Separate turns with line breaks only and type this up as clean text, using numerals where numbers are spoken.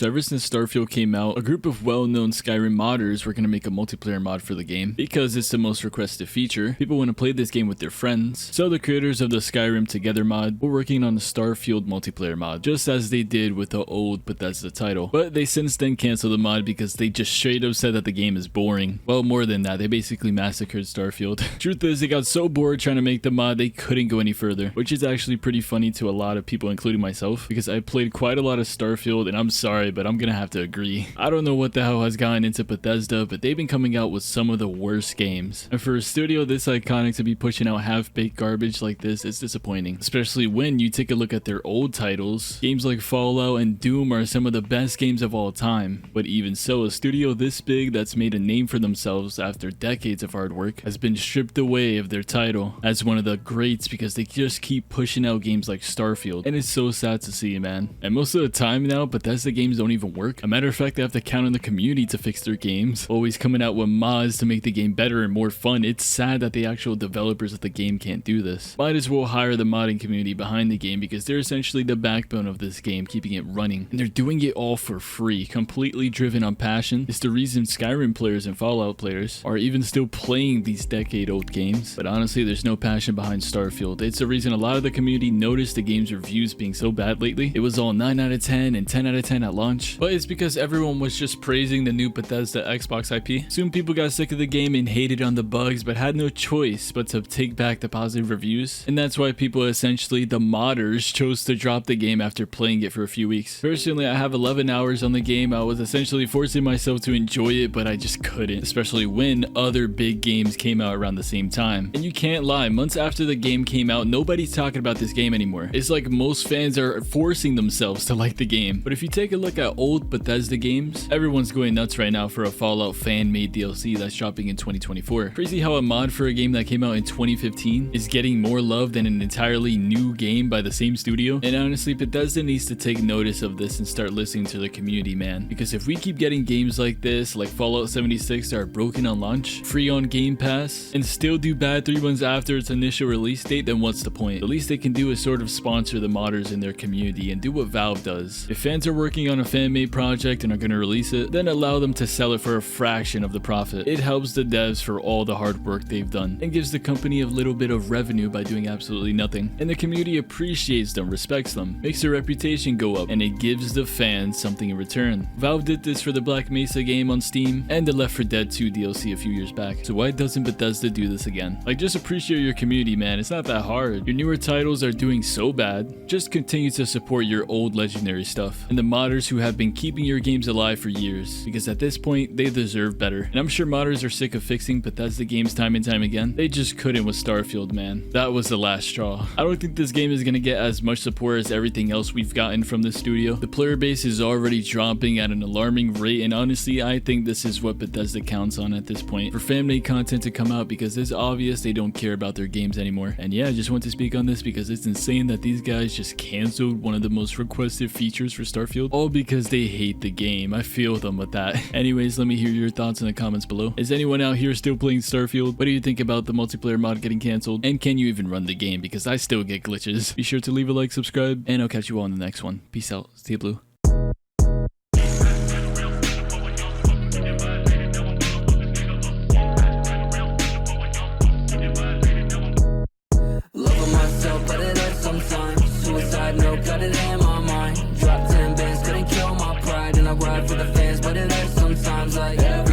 So ever since Starfield came out, a group of well-known Skyrim modders were going to make a multiplayer mod for the game because it's the most requested feature. People want to play this game with their friends. So the creators of the Skyrim Together mod were working on the Starfield multiplayer mod, just as they did with the old Bethesda title. But they since then canceled the mod because they just straight up said that the game is boring. Well, more than that, they basically massacred Starfield. Truth is, they got so bored trying to make the mod, they couldn't go any further, which is actually pretty funny to a lot of people, including myself, because I played quite a lot of Starfield, and I'm sorry, but I'm gonna have to agree. I don't know what the hell has gotten into Bethesda, but they've been coming out with some of the worst games. And for a studio this iconic to be pushing out half-baked garbage like this is disappointing, especially when you take a look at their old titles. Games like Fallout and Doom are some of the best games of all time, but even so, a studio this big that's made a name for themselves after decades of hard work has been stripped away of their title as one of the greats because they just keep pushing out games like Starfield, and it's so sad to see, man. And most of the time now, Bethesda games don't even work. A matter of fact, they have to count on the community to fix their games, always coming out with mods to make the game better and more fun. It's sad that the actual developers of the game can't do this. Might as well hire the modding community behind the game because they're essentially the backbone of this game, keeping it running. And they're doing it all for free, completely driven on passion. It's the reason Skyrim players and Fallout players are even still playing these decade-old games. But honestly, there's no passion behind Starfield. It's the reason a lot of the community noticed the game's reviews being so bad lately. It was all 9 out of 10 and 10 out of 10 at launch. But it's because everyone was just praising the new Bethesda Xbox IP. Soon people got sick of the game and hated on the bugs, but had no choice but to take back the positive reviews. And that's why people, essentially the modders, chose to drop the game after playing it for a few weeks. Personally, I have 11 hours on the game. I was essentially forcing myself to enjoy it, but I just couldn't, especially when other big games came out around the same time. And you can't lie, months after the game came out, nobody's talking about this game anymore. It's like most fans are forcing themselves to like the game. But if you take a look at old Bethesda games, everyone's going nuts right now for a Fallout fan-made DLC that's dropping in 2024. Crazy how a mod for a game that came out in 2015 is getting more love than an entirely new game by the same studio. And honestly, Bethesda needs to take notice of this and start listening to the community, man. Because if we keep getting games like this, like Fallout 76 that are broken on launch, free on Game Pass, and still do bad 3 months after its initial release date, then what's the point? The least they can do is sort of sponsor the modders in their community and do what Valve does. If fans are working on a fan-made project and are going to release it, then allow them to sell it for a fraction of the profit. It helps the devs for all the hard work they've done and gives the company a little bit of revenue by doing absolutely nothing. And the community appreciates them, respects them, makes their reputation go up, and it gives the fans something in return. Valve did this for the Black Mesa game on Steam and the Left 4 Dead 2 DLC a few years back. So why doesn't Bethesda do this again? Like, just appreciate your community, man. It's not that hard. Your newer titles are doing so bad. Just continue to support your old legendary stuff and the modders who have been keeping your games alive for years, because at this point, they deserve better. And I'm sure modders are sick of fixing Bethesda games time and time again. They just couldn't with Starfield, man. That was the last straw. I don't think this game is gonna get as much support as everything else we've gotten from this studio. The player base is already dropping at an alarming rate, and honestly, I think this is what Bethesda counts on at this point, for fan-made content to come out, because it's obvious they don't care about their games anymore. And yeah, I just want to speak on this because it's insane that these guys just canceled one of the most requested features for Starfield, all because they hate the game. I feel them with that. Anyways, let me hear your thoughts in the comments below. Is anyone out here still playing Starfield? What do you think about the multiplayer mod getting canceled? And can you even run the game? Because I still get glitches. Be sure to leave a like, subscribe, and I'll catch you all in the next one. Peace out. Stay blue.
Loving myself, but it hurts sometimes. Suicide note, got it in my mind. Dropped 10 bands, couldn't kill my pride. And I ride for the fans, but it hurts sometimes. Like every